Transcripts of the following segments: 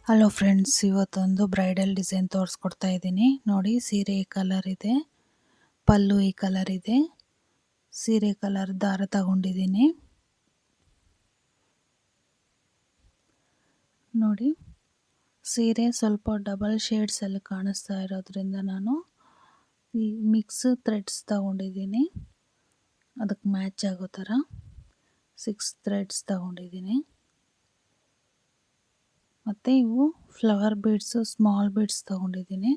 Hello friends, ಇವತ್ತೊಂದು bridal design ತೋರಿಸ್ಕೊಡ್ತಾ ಇದ್ದೀನಿ. ನೋಡಿ, ಸೀರೆ ಈ ಕಲರ್ ಇದೆ, ಪಲ್ಲು ಈ ಕಲರ್ ಇದೆ. ಸೀರೆ ಕಲರ್ ದಾರ ತಗೊಂಡಿದ್ದೀನಿ. ನೋಡಿ, ಸೀರೆ ಸ್ವಲ್ಪ ಡಬಲ್ ಶೇಡ್ಸಲ್ಲಿ ಕಾಣಿಸ್ತಾ ಇರೋದ್ರಿಂದ ನಾನು ಈ ಮಿಕ್ಸ್ ಥ್ರೆಡ್ಸ್ ತಗೊಂಡಿದ್ದೀನಿ. ಅದಕ್ಕೆ ಮ್ಯಾಚ್ ಆಗೋ ಥರ 6 ಥ್ರೆಡ್ಸ್ ತಗೊಂಡಿದ್ದೀನಿ. ಮತ್ತು ಇವು ಫ್ಲವರ್ ಬೀಡ್ಸು, ಸ್ಮಾಲ್ ಬೀಡ್ಸ್ ತಗೊಂಡಿದ್ದೀನಿ.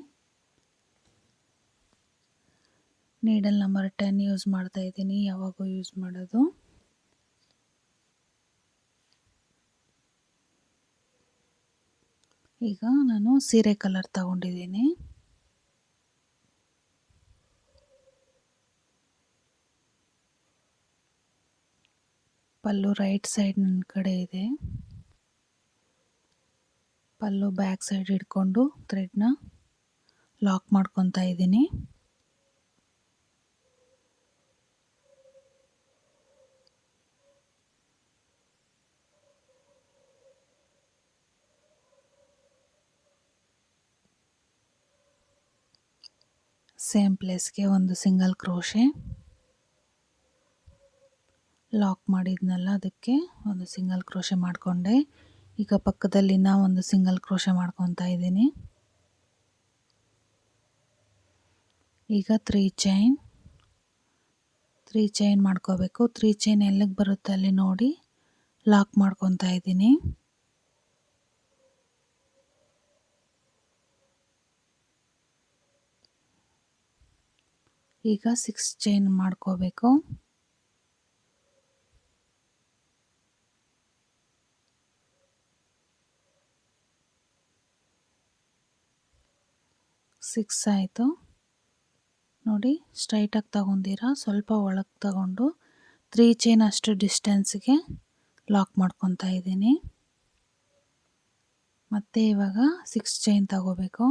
ನೀಡಲ್ ನಂಬರ್ 10 ಯೂಸ್ ಮಾಡ್ತಾ ಇದ್ದೀನಿ, ಯಾವಾಗೂ ಯೂಸ್ ಮಾಡೋದು. ಈಗ ನಾನು ಸೀರೆ ಕಲರ್ ತಗೊಂಡಿದ್ದೀನಿ. ಪಲ್ಲು ರೈಟ್ ಸೈಡ್ ನನ್ನ ಕಡೆ ಇದೆ. ಪಲ್ಲು ಬ್ಯಾಕ್ ಸೈಡ್ ಇಟ್ಕೊಂಡು ಥ್ರೆಡ್ನ ಲಾಕ್ ಮಾಡ್ಕೊತಾ ಇದ್ದೀನಿ. ಸೇಮ್ ಪ್ಲೇಸ್ಗೆ ಒಂದು ಸಿಂಗಲ್ ಕ್ರೋಶೆ ಲಾಕ್ ಮಾಡಿದ್ನಲ್ಲ, ಅದಕ್ಕೆ ಒಂದು ಸಿಂಗಲ್ ಕ್ರೋಶೆ ಮಾಡಿಕೊಂಡೆ. ಈಗ ಪಕ್ಕದಲ್ಲಿನ ಒಂದು ಸಿಂಗಲ್ ಕ್ರೋಶೆ ಮಾಡ್ಕೊತಾ ಇದ್ದೀನಿ. ಈಗ 3 ಚೈನ್ ಮಾಡ್ಕೋಬೇಕು. 3 ಚೈನ್ ಎಲ್ಲಿಗೆ ಬರುತ್ತೆ ಅಲ್ಲಿ ನೋಡಿ ಲಾಕ್ ಮಾಡ್ಕೊತಾ ಇದ್ದೀನಿ. ಈಗ 6 ಚೈನ್ ಮಾಡ್ಕೋಬೇಕು. ಸಿಕ್ಸ್ ಆಯಿತು. ನೋಡಿ, ಸ್ಟ್ರೈಟಾಗಿ ತಗೊಂಡಿರ ಸ್ವಲ್ಪ ಒಳಗೆ ತಗೊಂಡು 3 ಚೈನ್ ಅಷ್ಟು ಡಿಸ್ಟೆನ್ಸ್ಗೆ ಲಾಕ್ ಮಾಡ್ಕೊತಾ ಇದ್ದೀನಿ. ಮತ್ತು ಇವಾಗ 6 ಚೈನ್ ತಗೋಬೇಕು.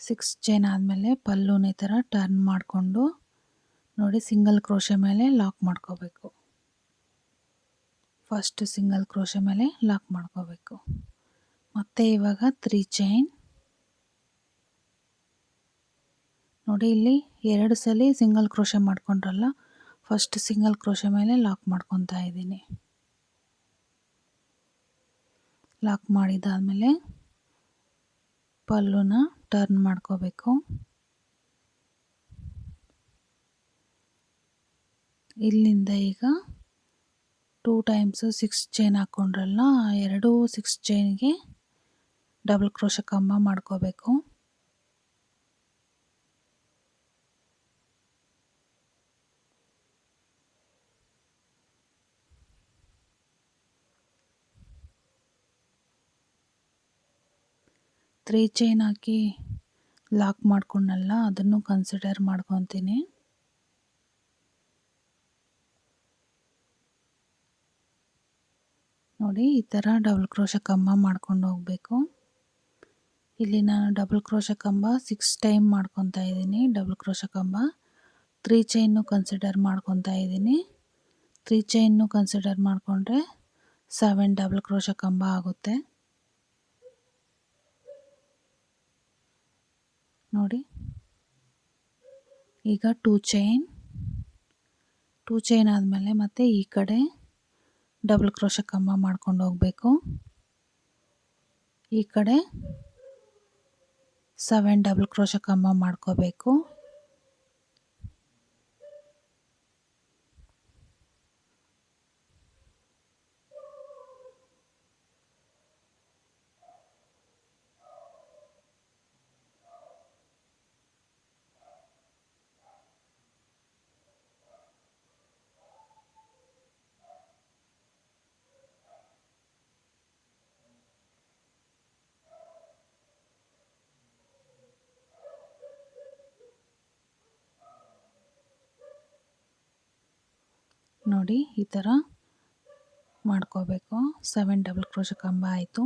ಸಿಕ್ಸ್ ಚೈನ್ ಆದಮೇಲೆ ಪಲ್ಲುನ ಈ ಥರ ಟರ್ನ್ ಮಾಡಿಕೊಂಡು ನೋಡಿ ಸಿಂಗಲ್ ಕ್ರೋಶೆ ಮೇಲೆ ಲಾಕ್ ಮಾಡ್ಕೋಬೇಕು. ಫಸ್ಟ್ ಸಿಂಗಲ್ ಕ್ರೋಶೆ ಮೇಲೆ ಲಾಕ್ ಮಾಡ್ಕೋಬೇಕು. ಮತ್ತು ಇವಾಗ 3 ಚೈನ್. ನೋಡಿ, ಇಲ್ಲಿ 2 ಸಲ ಸಿಂಗಲ್ ಕ್ರೋಶೆ ಮಾಡ್ಕೊಂಡ್ರಲ್ಲ, ಫಸ್ಟ್ ಸಿಂಗಲ್ ಕ್ರೋಶೆ ಮೇಲೆ ಲಾಕ್ ಮಾಡ್ಕೊತಾ ಇದ್ದೀನಿ. ಲಾಕ್ ಮಾಡಿದಾದಮೇಲೆ ಪಲ್ಲುನ ಟರ್ನ್ ಮಾಡ್ಕೋಬೇಕು. ಇಲ್ಲಿಂದ ಈಗ 2 ಟೈಮ್ಸು 6 ಚೈನ್ ಹಾಕ್ಕೊಂಡ್ರಲ್ಲ, 2 6 ಚೈನ್ಗೆ ಡಬಲ್ ಕ್ರೋಶೆ ಕಂಬ ಮಾಡ್ಕೋಬೇಕು. ತ್ರೀ ಚೈನ್ ಹಾಕಿ ಲಾಕ್ ಮಾಡ್ಕೊಂಡಲ್ಲ, ಅದನ್ನು ಕನ್ಸಿಡರ್ ಮಾಡ್ಕೊತೀನಿ. ನೋಡಿ, ಈ ಥರ ಡಬಲ್ ಕ್ರೋಶೆ ಕಂಬ ಮಾಡ್ಕೊಂಡು ಹೋಗಬೇಕು. ಇಲ್ಲಿ ನಾನು ಡಬಲ್ ಕ್ರೋಶೆ ಕಂಬ 6 ಟೈಮ್ ಮಾಡ್ಕೊತಾ ಇದ್ದೀನಿ. ಡಬಲ್ ಕ್ರೋಶೆ ಕಂಬ 3 ಚೈನ್ನು ಕನ್ಸಿಡರ್ ಮಾಡ್ಕೊತಾ ಇದ್ದೀನಿ. 3 ಚೈನ್ನು ಕನ್ಸಿಡರ್ ಮಾಡಿಕೊಂಡ್ರೆ 7 ಡಬಲ್ ಕ್ರೋಶೆ ಕಂಬ ಆಗುತ್ತೆ. ನೋಡಿ, ಈಗ 2 ಚೈನ್ ಆದಮೇಲೆ ಮತ್ತೆ ಈ ಕಡೆ ಡಬಲ್ ಕ್ರೋಶೆ ಕಂಬ ಮಾಡ್ಕೊಂಡು ಹೋಗಬೇಕು. ಈ ಕಡೆ 7 ಡಬಲ್ ಕ್ರೋಶೆ ಕಂಬ ಮಾಡ್ಕೋಬೇಕು. ನೋಡಿ, ಈ ಥರ ಮಾಡ್ಕೋಬೇಕು. 7 ಡಬಲ್ ಕ್ರೋಶೆ ಕಂಬ ಆಯಿತು.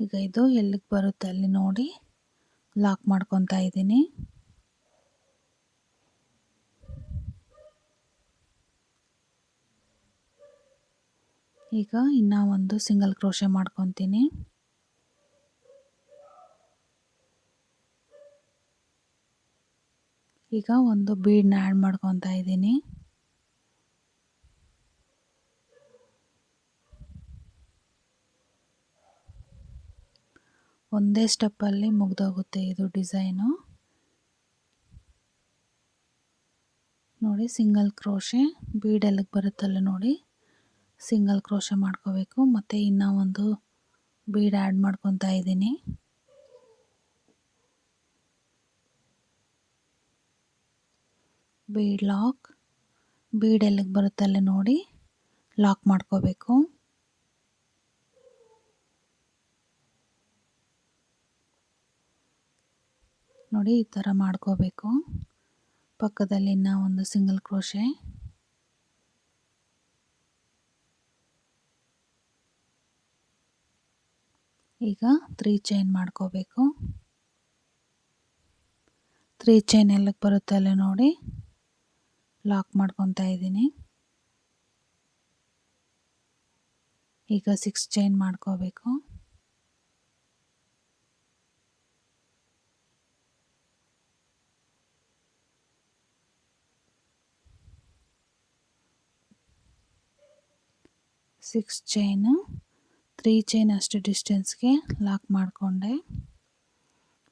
ಈಗ ಇದು ಎಲ್ಲಿಗೆ ಬರುತ್ತೆ ಅಲ್ಲಿ ನೋಡಿ ಲಾಕ್ ಮಾಡ್ಕೊತಾ ಇದ್ದೀನಿ. ಈಗ ಇನ್ನೂ ಒಂದು ಸಿಂಗಲ್ ಕ್ರೋಶೆ ಮಾಡ್ಕೊತೀನಿ. ಈಗ ಒಂದು ಬೀಡನ್ನ ಆ್ಯಡ್ ಮಾಡ್ಕೊತಾ ಇದ್ದೀನಿ. ಒಂದೇ ಸ್ಟೆಪ್ಪಲ್ಲಿ ಮುಗ್ದೋಗುತ್ತೆ ಇದು ಡಿಸೈನು. ನೋಡಿ ಸಿಂಗಲ್ ಕ್ರೋಶೆ ಬೀಡ್ ಎಲ್ಲಿಗೆ ಬರುತ್ತಲ್ಲ ನೋಡಿ ಸಿಂಗಲ್ ಕ್ರೋಶೆ ಮಾಡ್ಕೋಬೇಕು. ಮತ್ತು ಇನ್ನೂ ಒಂದು ಬೀಡ್ ಆ್ಯಡ್ ಮಾಡ್ಕೊತಾ ಇದ್ದೀನಿ. ಬೀಡ್ ಲಾಕ್, ಬೀಡ್ ಎಲ್ಲಿಗೆ ಬರುತ್ತಲ್ಲ ನೋಡಿ ಲಾಕ್ ಮಾಡ್ಕೋಬೇಕು. ನೋಡಿ ಈ ಥರ ಮಾಡ್ಕೋಬೇಕು. ಪಕ್ಕದಲ್ಲಿ ಇನ್ನೂ ಒಂದು ಸಿಂಗಲ್ ಕ್ರೋಶೆ. ಈಗ 3 ಚೈನ್ ಮಾಡ್ಕೋಬೇಕು. 3 ಚೈನ್ ಎಲ್ಲಿಗೆ ಬರುತ್ತಲ್ಲ ನೋಡಿ ಲಾಕ್ ಮಾಡ್ಕೊತಾ ಇದ್ದೀನಿ. ಈಗ 6 ಚೈನ್ ಮಾಡ್ಕೋಬೇಕು. ಸಿಕ್ಸ್ ಚೈನು 3 ಚೈನ್ ಅಷ್ಟು ಡಿಸ್ಟೆನ್ಸ್ಗೆ ಲಾಕ್ ಮಾಡಿಕೊಂಡೆ.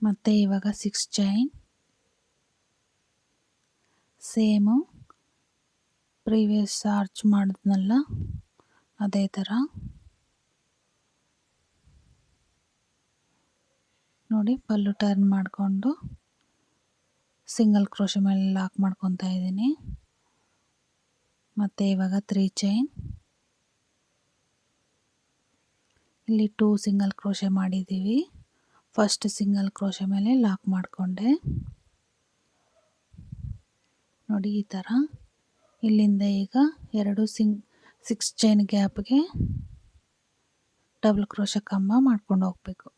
ಮತ್ತು ಇವಾಗ 6 ಚೈನ್ ಸೇಮು ಪ್ರೀವಿಯಸ್ ಆರ್ಚ್ ಮಾಡಿದ್ನಲ್ಲ ಅದೇ ಥರ ನೋಡಿ ಪಲ್ಲು ಟರ್ನ್ ಮಾಡಿಕೊಂಡು ಸಿಂಗಲ್ ಕ್ರೋಶೆ ಮೇಲೆ ಲಾಕ್ ಮಾಡ್ಕೊತಾ ಇದ್ದೀನಿ. ಮತ್ತು ಇವಾಗ 3 ಚೈನ್, ಇಲ್ಲಿ 2 ಸಿಂಗಲ್ ಕ್ರೋಶೆ ಮಾಡಿದ್ದೀವಿ. ಫಸ್ಟ್ ಸಿಂಗಲ್ ಕ್ರೋಶೆ ಮೇಲೆ ಲಾಕ್ ಮಾಡಿಕೊಂಡೆ. ನೋಡಿ ಈ ಥರ ಇಲ್ಲಿಂದ ಈಗ 6 ಚೈನ್ ಗ್ಯಾಪ್ಗೆ ಡಬಲ್ ಕ್ರೋಶೆ ಕಂಬ ಮಾಡ್ಕೊಂಡು ಹೋಗಬೇಕು.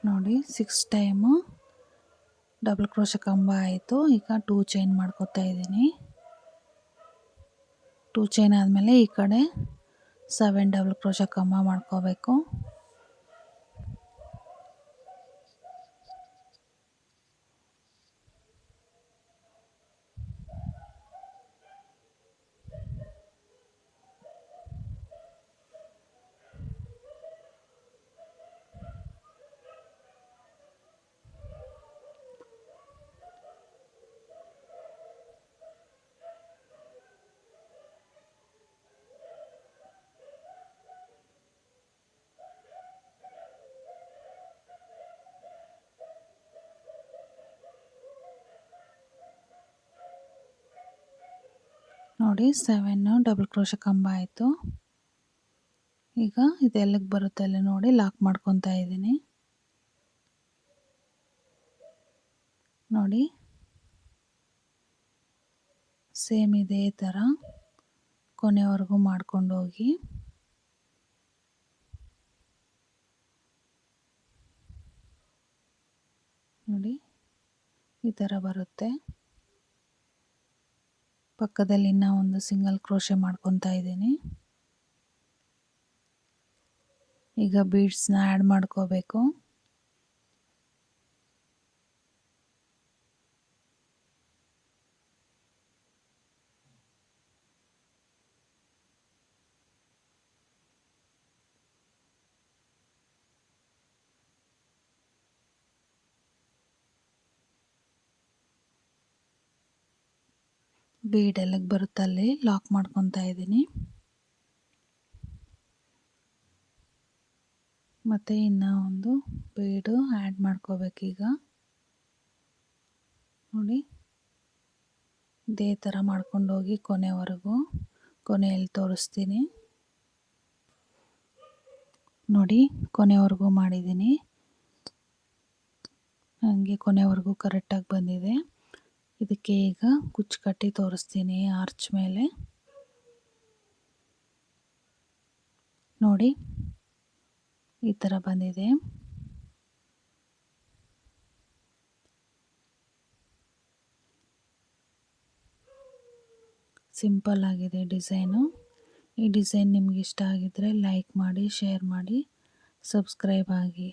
ನೋಡಿ 6 ಟೈಮು ಡಬಲ್ ಕ್ರೋಶೆ ಕಂಬ ಆಯಿತು. ಈಗ 2 ಚೈನ್ ಮಾಡ್ಕೊತಾ ಇದ್ದೀನಿ. 2 ಚೈನ್ ಆದಮೇಲೆ ಈ ಕಡೆ 7 ಡಬಲ್ ಕ್ರೋಶೆ ಕಂಬ ಮಾಡ್ಕೋಬೇಕು. ನೋಡಿ 7 ಡಬಲ್ ಕ್ರೋಶೆ ಕಂಬ ಆಯಿತು. ಈಗ ಇದು ಎಲ್ಲಿಗೆ ಬರುತ್ತೆ ಅಲ್ಲಿ ನೋಡಿ ಲಾಕ್ ಮಾಡ್ಕೊತಾ ಇದ್ದೀನಿ. ನೋಡಿ ಸೇಮ್ ಇದೇ ಥರ ಕೊನೆವರೆಗೂ ಮಾಡ್ಕೊಂಡು ಹೋಗಿ. ನೋಡಿ ಈ ಥರ ಬರುತ್ತೆ. ಪಕ್ಕದಲ್ಲಿ ಇನ್ನೂ ಒಂದು ಸಿಂಗಲ್ ಕ್ರೋಶೆ ಮಾಡ್ಕೊತಾ ಇದ್ದೀನಿ. ಈಗ ಬೀಡ್ಸ್ನ ಆ್ಯಡ್ ಮಾಡ್ಕೋಬೇಕು. ಬೀಡ್ ಎಲ್ಲಿಗೆ ಬರುತ್ತಲ್ಲಿ ಲಾಕ್ ಮಾಡ್ಕೊತಾ ಇದ್ದೀನಿ. ಮತ್ತು ಇನ್ನು ಒಂದು ಬೀಡು ಆ್ಯಡ್ ಮಾಡ್ಕೋಬೇಕೀಗ. ನೋಡಿ ಇದೇ ಥರ ಮಾಡ್ಕೊಂಡೋಗಿ ಕೊನೆವರೆಗೂ, ಕೊನೆಯಲ್ಲಿ ತೋರಿಸ್ತೀನಿ ನೋಡಿ. ಕೊನೆವರೆಗೂ ಮಾಡಿದ್ದೀನಿ, ಹಾಗೆ ಕೊನೆವರೆಗೂ ಕರೆಕ್ಟಾಗಿ ಬಂದಿದೆ. ಇದಕ್ಕೆ ಈಗ ಕುಚ್ಚು ಕಟ್ಟಿ ತೋರಿಸ್ತೀನಿ ಆರ್ಚ್ ಮೇಲೆ. ನೋಡಿ ಈ ಥರ ಬಂದಿದೆ. ಸಿಂಪಲ್ ಆಗಿದೆ ಡಿಸೈನು. ಈ ಡಿಸೈನ್ ನಿಮ್ಗೆ ಇಷ್ಟ ಆಗಿದ್ದರೆ ಲೈಕ್ ಮಾಡಿ, ಶೇರ್ ಮಾಡಿ, ಸಬ್ಸ್ಕ್ರೈಬ್ ಆಗಿ.